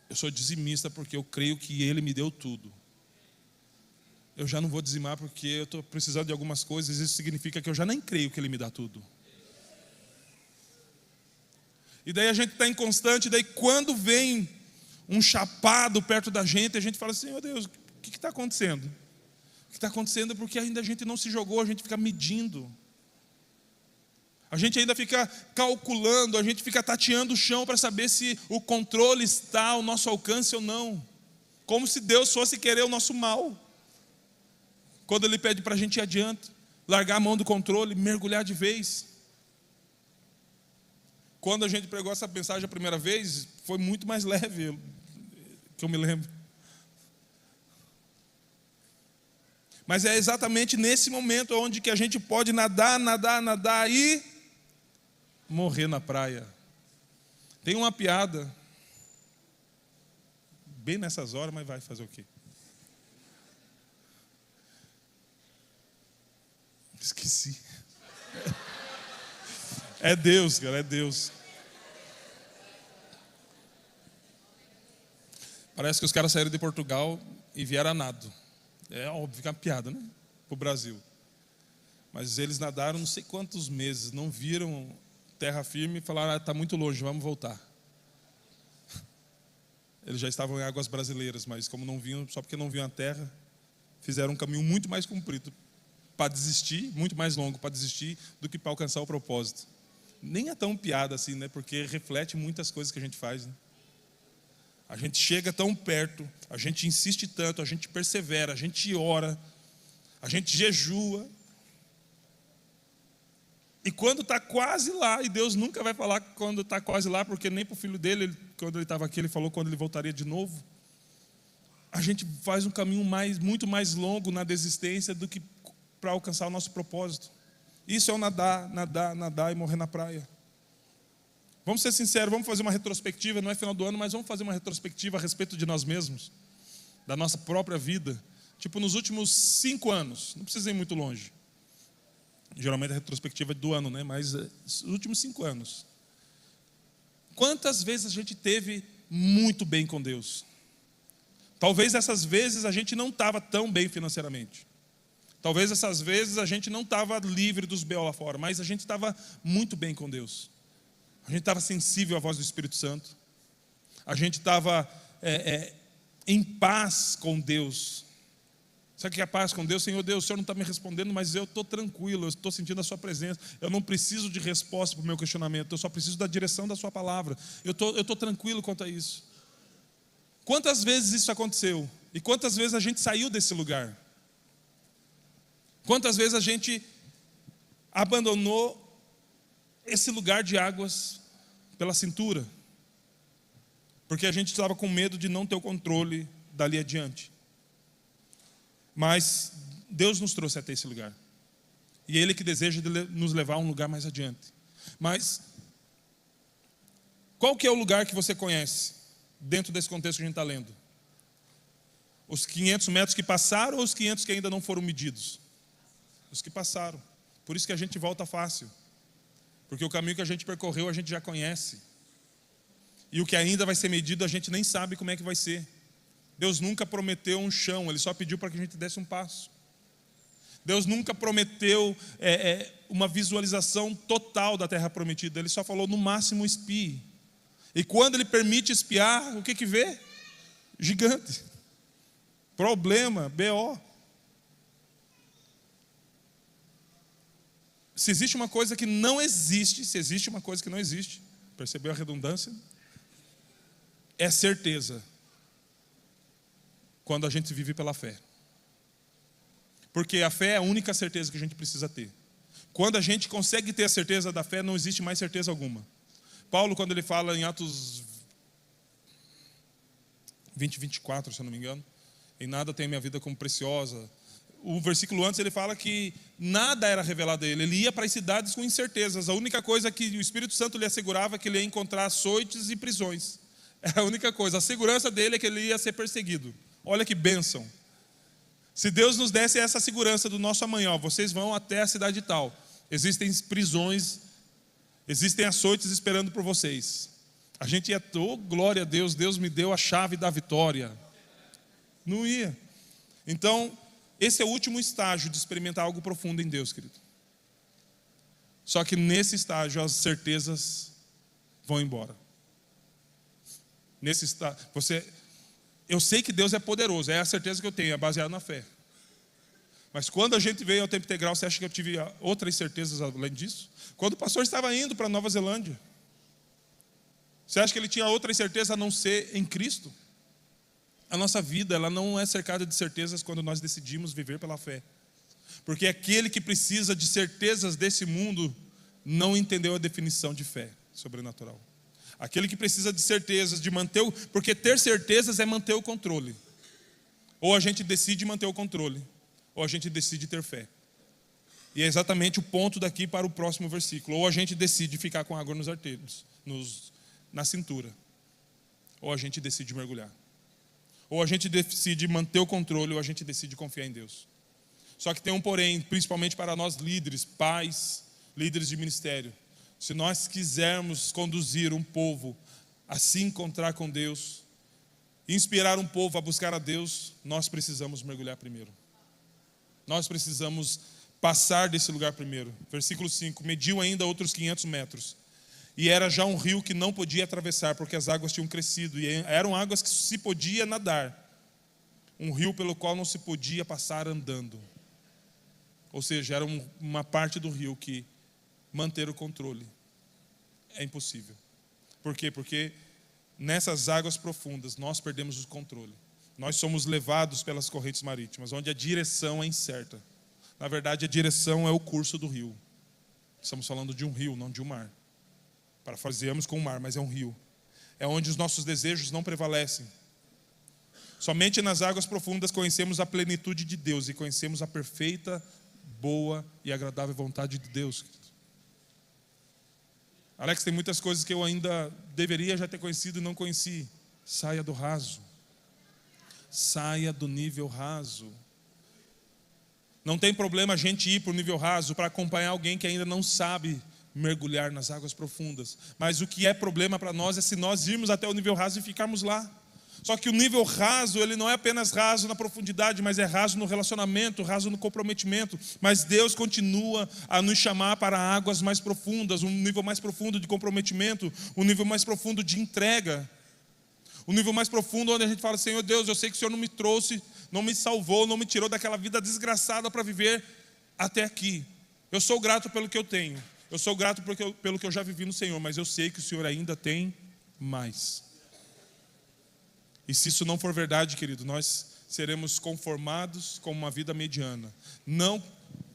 S1: Eu sou dizimista porque eu creio que Ele me deu tudo. Eu já não vou dizimar porque eu estou precisando de algumas coisas. Isso significa que eu já nem creio que Ele me dá tudo. E daí a gente está inconstante. Daí quando vem um chapado perto da gente, a gente fala assim: meu Deus, o que está acontecendo? O que está acontecendo é porque ainda a gente não se jogou. A gente fica medindo. A gente ainda fica calculando. A gente fica tateando o chão para saber se o controle está ao nosso alcance ou não. Como se Deus fosse querer o nosso mal. Quando Ele pede para a gente ir adiante, largar a mão do controle, mergulhar de vez. Quando a gente pregou essa mensagem a primeira vez, foi muito mais leve, que eu me lembro. Mas é exatamente nesse momento onde que a gente pode nadar e morrer na praia. Tem uma piada, bem nessas horas, mas vai fazer o quê? Esqueci. É Deus, cara, é Deus. Parece que os caras saíram de Portugal e vieram a nado. É óbvio que é uma piada, né? Para o Brasil. Mas eles nadaram não sei quantos meses, não viram terra firme e falaram: está muito longe, vamos voltar. Eles já estavam em águas brasileiras, mas como não vinham, só porque não viam a terra, fizeram um caminho muito mais comprido para desistir, muito mais longo para desistir do que para alcançar o propósito. Nem é tão piada assim, né? Porque reflete muitas coisas que a gente faz, né? A gente chega tão perto, a gente insiste tanto, a gente persevera, a gente ora, a gente jejua. E quando está quase lá, e Deus nunca vai falar quando está quase lá, porque nem para o filho dele, quando ele estava aqui, ele falou quando ele voltaria de novo. A gente faz um caminho muito mais longo na desistência do que para alcançar o nosso propósito. Isso é o nadar e morrer na praia. Vamos ser sinceros, vamos fazer uma retrospectiva, não é final do ano, mas vamos fazer uma retrospectiva a respeito de nós mesmos, da nossa própria vida. Tipo, nos últimos 5 anos, não precisa ir muito longe. Geralmente a retrospectiva é do ano, né? Mas nos últimos 5 anos. Quantas vezes a gente teve muito bem com Deus? Talvez essas vezes a gente não estava tão bem financeiramente. Talvez essas vezes a gente não estava livre dos B.O. lá fora, mas a gente estava muito bem com Deus. A gente estava sensível à voz do Espírito Santo. A gente estava em paz com Deus. Sabe o que é paz com Deus? Senhor Deus, o Senhor não está me respondendo, mas eu estou tranquilo, eu estou sentindo a sua presença. Eu não preciso de resposta para o meu questionamento, eu só preciso da direção da sua palavra. Eu estou tranquilo quanto a isso. Quantas vezes isso aconteceu? E quantas vezes a gente saiu desse lugar? Quantas vezes a gente abandonou esse lugar de águas pela cintura? Porque a gente estava com medo de não ter o controle dali adiante. Mas Deus nos trouxe até esse lugar. E Ele que deseja nos levar a um lugar mais adiante. Mas qual que é o lugar que você conhece dentro desse contexto que a gente está lendo? Os 500 metros que passaram ou os 500 que ainda não foram medidos? Os que passaram. Por isso que a gente volta fácil. Porque o caminho que a gente percorreu a gente já conhece. E o que ainda vai ser medido a gente nem sabe como é que vai ser. Deus nunca prometeu um chão, Ele só pediu para que a gente desse um passo. Deus nunca prometeu uma visualização total da terra prometida. Ele só falou no máximo espie. E quando Ele permite espiar, o que vê? Gigante. Problema, B.O. Se existe uma coisa que não existe, percebeu a redundância? É certeza. Quando a gente vive pela fé. Porque a fé é a única certeza que a gente precisa ter. Quando a gente consegue ter a certeza da fé, não existe mais certeza alguma. Paulo, quando ele fala em Atos 20, 24, se eu não me engano, em nada tenho minha vida como preciosa. O versículo antes ele fala que nada era revelado a ele. Ele ia para as cidades com incertezas. A única coisa que o Espírito Santo lhe assegurava é que ele ia encontrar açoites e prisões. Era a única coisa. A segurança dele é que ele ia ser perseguido. Olha que bênção. Se Deus nos desse essa segurança do nosso amanhã, vocês vão até a cidade tal. Existem prisões, existem açoites esperando por vocês. A gente ia, oh, glória a Deus, Deus me deu a chave da vitória. Não ia. Então, esse é o último estágio de experimentar algo profundo em Deus, querido. Só que nesse estágio as certezas vão embora. Nesse estágio, eu sei que Deus é poderoso, é a certeza que eu tenho, é baseado na fé. Mas quando a gente veio ao tempo integral, você acha que eu tive outras certezas além disso? Quando o pastor estava indo para Nova Zelândia, você acha que ele tinha outras certezas a não ser em Cristo? A nossa vida, ela não é cercada de certezas quando nós decidimos viver pela fé. Porque aquele que precisa de certezas desse mundo não entendeu a definição de fé sobrenatural. Aquele que precisa de certezas, porque ter certezas é manter o controle. Ou a gente decide manter o controle, ou a gente decide ter fé. E é exatamente o ponto daqui para o próximo versículo. Ou a gente decide ficar com água nos artérios, na cintura, ou a gente decide mergulhar. Ou a gente decide manter o controle, ou a gente decide confiar em Deus. Só que tem um porém, principalmente para nós líderes, pais, líderes de ministério. Se nós quisermos conduzir um povo a se encontrar com Deus, inspirar um povo a buscar a Deus, nós precisamos mergulhar primeiro. Nós precisamos passar desse lugar primeiro. Versículo 5, mediu ainda outros 500 metros. E era já um rio que não podia atravessar, porque as águas tinham crescido. E eram águas que se podia nadar. Um rio pelo qual não se podia passar andando. Ou seja, era uma parte do rio que manter o controle é impossível. Por quê? Porque nessas águas profundas nós perdemos o controle. Nós somos levados pelas correntes marítimas, onde a direção é incerta. Na verdade, a direção é o curso do rio. Estamos falando de um rio, não de um mar. Parafraseamos com o mar, mas é um rio. É onde os nossos desejos não prevalecem. Somente nas águas profundas conhecemos a plenitude de Deus e conhecemos a perfeita, boa e agradável vontade de Deus. Alex, tem muitas coisas que eu ainda deveria já ter conhecido e não conheci. Saia do raso. Saia do nível raso. Não tem problema a gente ir para o nível raso para acompanhar alguém que ainda não sabe mergulhar nas águas profundas. Mas o que é problema para nós é se nós irmos até o nível raso e ficarmos lá. Só que o nível raso, ele não é apenas raso na profundidade, mas é raso no relacionamento, raso no comprometimento. Mas Deus continua a nos chamar para águas mais profundas, um nível mais profundo de comprometimento, um nível mais profundo de entrega. Um nível mais profundo onde a gente fala, Senhor Deus, eu sei que o Senhor não me trouxe, não me salvou, não me tirou daquela vida desgraçada para viver até aqui. Eu sou grato pelo que eu tenho. Eu sou grato pelo que eu já vivi no Senhor, mas eu sei que o Senhor ainda tem mais. E se isso não for verdade, querido, nós seremos conformados com uma vida mediana. Não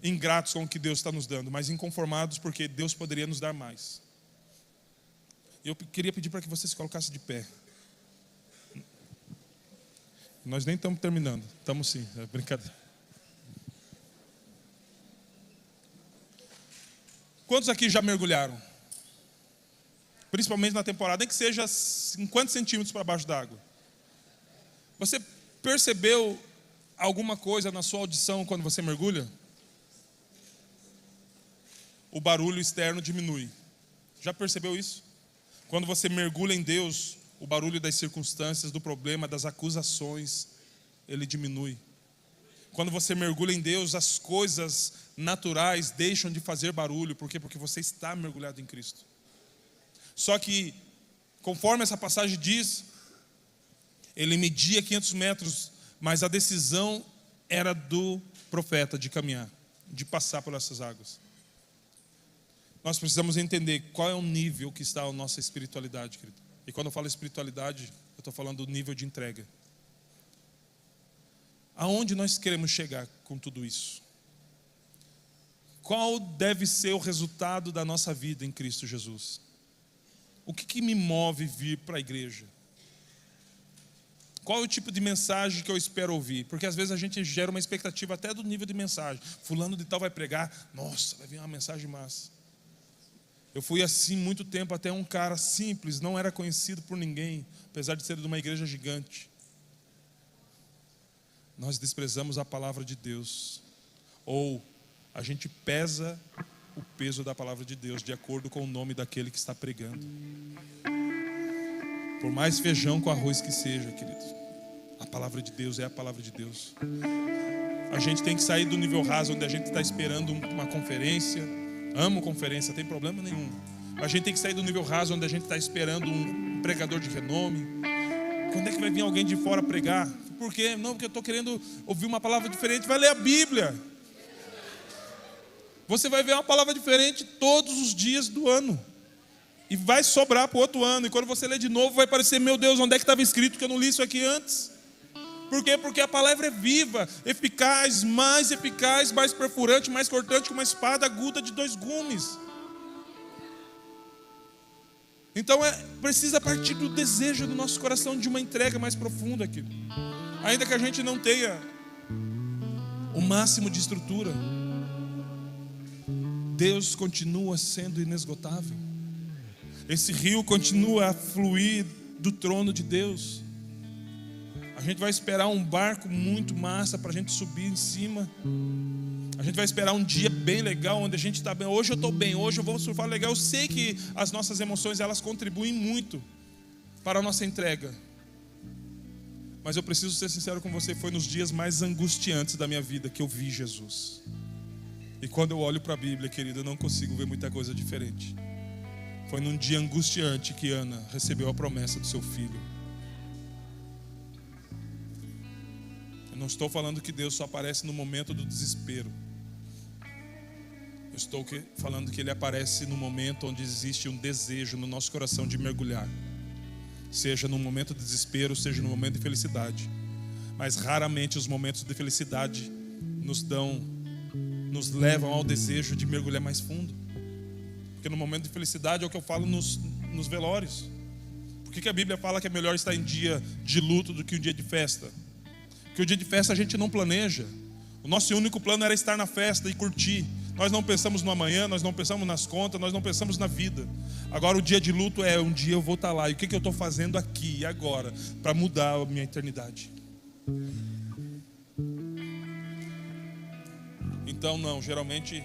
S1: ingratos com o que Deus está nos dando, mas inconformados porque Deus poderia nos dar mais. Eu queria pedir para que você se colocasse de pé. Nós nem estamos terminando. Estamos sim, é brincadeira. Quantos aqui já mergulharam? Principalmente na temporada, nem que seja 50 centímetros para baixo d'água. Você percebeu alguma coisa na sua audição quando você mergulha? O barulho externo diminui. Já percebeu isso? Quando você mergulha em Deus, o barulho das circunstâncias, do problema, das acusações, ele diminui. Quando você mergulha em Deus, as coisas naturais deixam de fazer barulho. Por quê? Porque você está mergulhado em Cristo. Só que, conforme essa passagem diz, ele media 500 metros, mas a decisão era do profeta de caminhar, de passar por essas águas. Nós precisamos entender qual é o nível que está a nossa espiritualidade, querido. E quando eu falo espiritualidade, eu estou falando do nível de entrega. Aonde nós queremos chegar com tudo isso? Qual deve ser o resultado da nossa vida em Cristo Jesus? O que me move vir para a igreja? Qual é o tipo de mensagem que eu espero ouvir? Porque às vezes a gente gera uma expectativa até do nível de mensagem. Fulano de tal vai pregar, nossa, vai vir uma mensagem massa. Eu fui assim muito tempo, até um cara simples, não era conhecido por ninguém, apesar de ser de uma igreja gigante. Nós desprezamos a palavra de Deus, ou a gente pesa o peso da palavra de Deus de acordo com o nome daquele que está pregando. Por mais feijão com arroz que seja, querido, a palavra de Deus é a palavra de Deus. A gente tem que sair do nível raso, onde a gente está esperando uma conferência. Amo conferência, não tem problema nenhum. A gente tem que sair do nível raso, onde a gente está esperando um pregador de renome. Quando é que vai vir alguém de fora pregar? Por quê? Não, porque eu estou querendo ouvir uma palavra diferente. Vai ler a Bíblia. Você vai ver uma palavra diferente todos os dias do ano. E vai sobrar para o outro ano. E quando você ler de novo, vai parecer, meu Deus, onde é que estava escrito que eu não li isso aqui antes? Por quê? Porque a palavra é viva, eficaz, mais perfurante, mais cortante que uma espada aguda de 2 gumes. Então precisa partir do desejo do nosso coração de uma entrega mais profunda aqui. Ainda que a gente não tenha o máximo de estrutura, Deus continua sendo inesgotável. Esse rio continua a fluir do trono de Deus. A gente vai esperar um barco muito massa para a gente subir em cima. A gente vai esperar um dia bem legal, onde a gente está bem. Hoje eu estou bem, hoje eu vou surfar legal. Eu sei que as nossas emoções, elas contribuem muito para a nossa entrega. Mas eu preciso ser sincero com você, foi nos dias mais angustiantes da minha vida que eu vi Jesus. E quando eu olho para a Bíblia, querido, eu não consigo ver muita coisa diferente. Foi num dia angustiante que Ana recebeu a promessa do seu filho. Não estou falando que Deus só aparece no momento do desespero. Eu estou falando que Ele aparece no momento onde existe um desejo no nosso coração de mergulhar. Seja no momento de desespero, seja no momento de felicidade. Mas raramente os momentos de felicidade nos levam ao desejo de mergulhar mais fundo. Porque no momento de felicidade é o que eu falo nos velórios. Por que a Bíblia fala que é melhor estar em dia de luto do que um dia de festa? Porque o dia de festa a gente não planeja. O nosso único plano era estar na festa e curtir. Nós não pensamos no amanhã, nós não pensamos nas contas, nós não pensamos na vida. Agora o dia de luto é um dia eu vou estar lá. E o que eu estou fazendo aqui e agora para mudar a minha eternidade? Então não, geralmente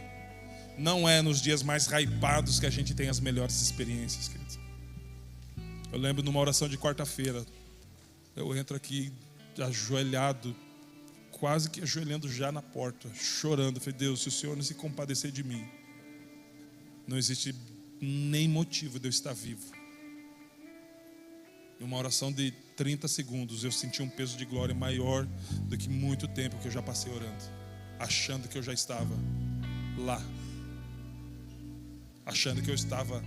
S1: não é nos dias mais hypados que a gente tem as melhores experiências, queridos. Eu lembro numa oração de quarta-feira, eu entro aqui ajoelhado, quase que ajoelhando já na porta, chorando. Falei, Deus, se o Senhor não se compadecer de mim, não existe nem motivo de eu estar vivo. Em uma oração de 30 segundos, eu senti um peso de glória maior do que muito tempo que eu já passei orando, achando que eu já estava lá, achando que eu estava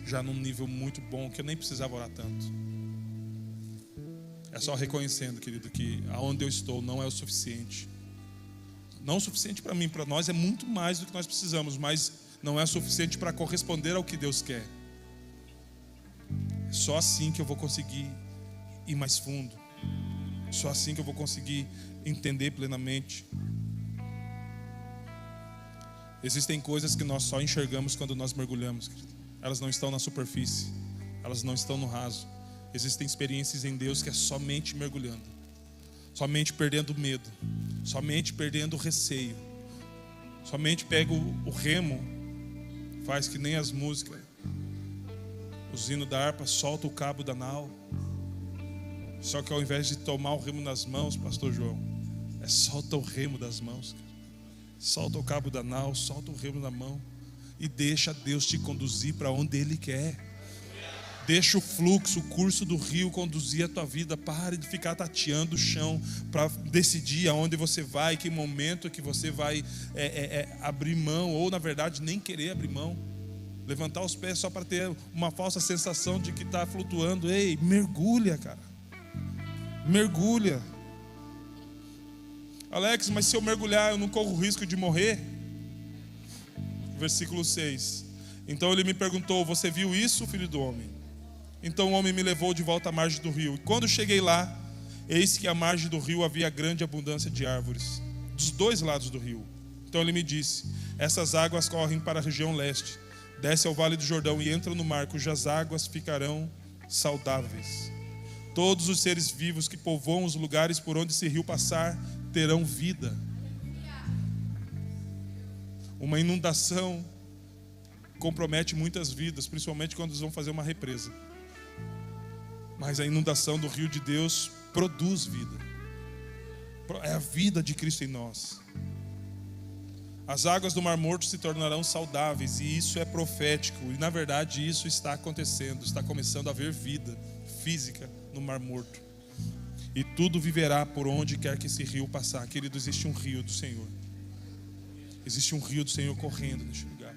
S1: já num nível muito bom, que eu nem precisava orar tanto. É só reconhecendo, querido, que aonde eu estou não é o suficiente. Não o suficiente para mim, para nós é muito mais do que nós precisamos, mas não é o suficiente para corresponder ao que Deus quer. Só assim que eu vou conseguir ir mais fundo. Só assim que eu vou conseguir entender plenamente. Existem coisas que nós só enxergamos quando nós mergulhamos, querido. Elas não estão na superfície, elas não estão no raso. Existem experiências em Deus que é somente mergulhando, somente perdendo o medo, somente perdendo o receio, somente pega o remo, faz que nem as músicas, o hino da harpa, solta o cabo da nau. Só que ao invés de tomar o remo nas mãos, pastor João, solta o remo das mãos, solta o cabo da nau, solta o remo na mão e deixa Deus te conduzir para onde Ele quer. Deixa o fluxo, o curso do rio conduzir a tua vida. Pare de ficar tateando o chão para decidir aonde você vai, que momento que você vai abrir mão, ou na verdade nem querer abrir mão. Levantar os pés só para ter uma falsa sensação de que está flutuando. Ei, mergulha, cara. Mergulha. Alex, mas se eu mergulhar eu não corro o risco de morrer? Versículo 6. Então ele me perguntou, você viu isso, filho do homem? Então o homem me levou de volta à margem do rio. E quando cheguei lá, eis que à margem do rio havia grande abundância de árvores, dos 2 lados do rio. Então ele me disse, essas águas correm para a região leste. Desce ao vale do Jordão e entra no mar, cujas águas ficarão saudáveis. Todos os seres vivos que povoam os lugares por onde esse rio passar, terão vida. Uma inundação compromete muitas vidas, principalmente quando eles vão fazer uma represa. Mas a inundação do rio de Deus produz vida. É a vida de Cristo em nós. As águas do Mar Morto se tornarão saudáveis, e isso é profético. E na verdade isso está acontecendo. Está começando a haver vida física no Mar Morto. E tudo viverá por onde quer que esse rio passar. Querido, existe um rio do Senhor. Existe um rio do Senhor correndo neste lugar.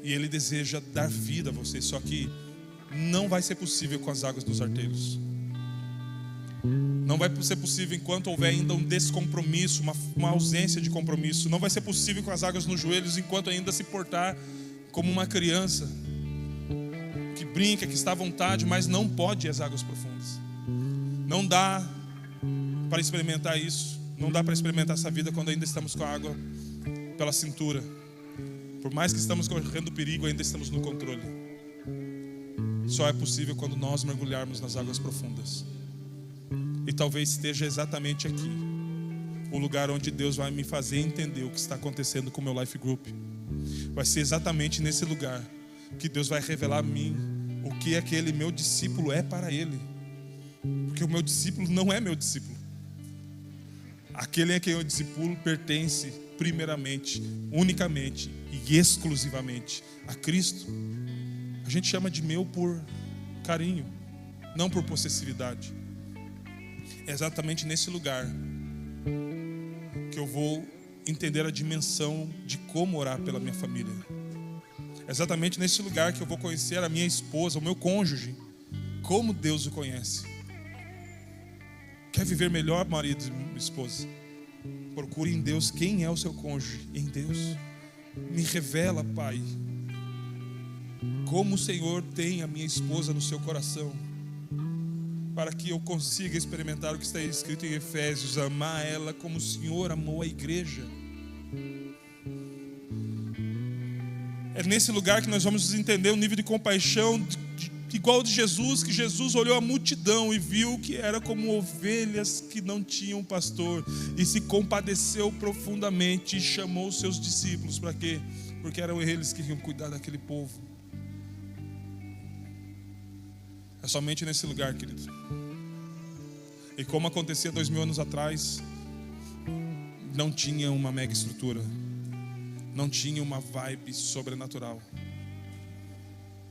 S1: E Ele deseja dar vida a você. Só que não vai ser possível com as águas dos arteiros. Não vai ser possível enquanto houver ainda um descompromisso, uma ausência de compromisso. Não vai ser possível com as águas nos joelhos enquanto ainda se portar como uma criança que brinca, que está à vontade, mas não pode ir às águas profundas. Não dá para experimentar isso. Não dá para experimentar essa vida quando ainda estamos com a água pela cintura. Por mais que estamos correndo perigo, ainda estamos no controle. Só é possível quando nós mergulharmos nas águas profundas. E talvez esteja exatamente aqui o lugar onde Deus vai me fazer entender o que está acontecendo com o meu Life Group. Vai ser exatamente nesse lugar que Deus vai revelar a mim o que aquele meu discípulo é para Ele. Porque o meu discípulo não é meu discípulo. Aquele a quem eu discípulo pertence primeiramente, unicamente e exclusivamente a Cristo. A gente chama de meu por carinho, não por possessividade. É exatamente nesse lugar que eu vou entender a dimensão de como orar pela minha família. É exatamente nesse lugar que eu vou conhecer a minha esposa, o meu cônjuge, como Deus o conhece. Quer viver melhor, marido e esposa? Procure em Deus quem é o seu cônjuge. Em Deus. Me revela, Pai, como o Senhor tem a minha esposa no seu coração, para que eu consiga experimentar o que está escrito em Efésios: amar ela como o Senhor amou a igreja. É nesse lugar que nós vamos entender o nível de compaixão igual de Jesus, que Jesus olhou a multidão e viu que era como ovelhas que não tinham pastor, e se compadeceu profundamente e chamou os seus discípulos. Para quê? Porque eram eles que iam cuidar daquele povo. É somente nesse lugar, querido. E como acontecia 2000 anos atrás, não tinha uma mega estrutura, não tinha uma vibe sobrenatural.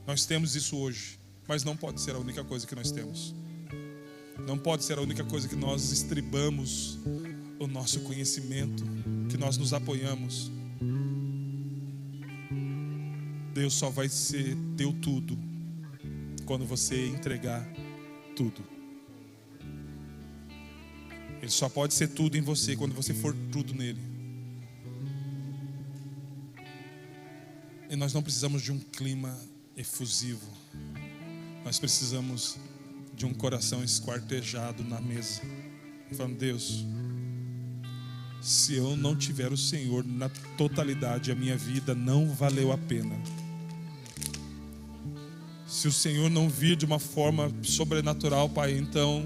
S1: Nós temos isso hoje, mas não pode ser a única coisa que nós temos. Não pode ser a única coisa que nós estribamos o nosso conhecimento, que nós nos apoiamos. Deus só vai ser teu tudo quando você entregar tudo. Ele só pode ser tudo em você quando você for tudo nele. E nós não precisamos de um clima efusivo. Nós precisamos de um coração esquartejado na mesa, falando: Deus, se eu não tiver o Senhor na totalidade, a minha vida não valeu a pena. Se o Senhor não vir de uma forma sobrenatural, Pai, então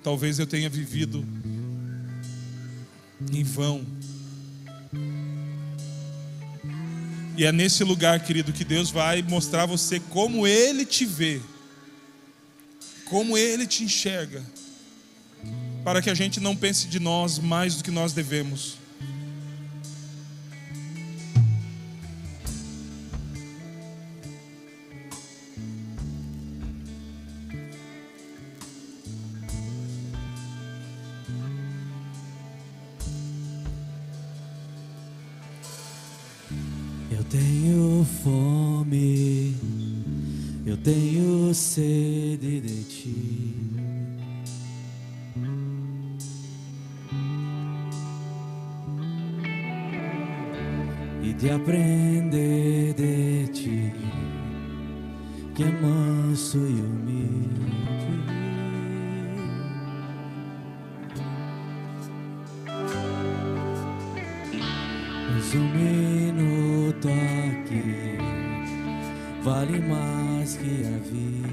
S1: talvez eu tenha vivido em vão. E é nesse lugar, querido, que Deus vai mostrar a você como Ele te vê, como Ele te enxerga, para que a gente não pense de nós mais do que nós devemos.
S2: Eu tenho fome, eu tenho sede de ti. E de aprender de ti, que é manso e humilde. Mas um minuto aqui vale mais que a vida.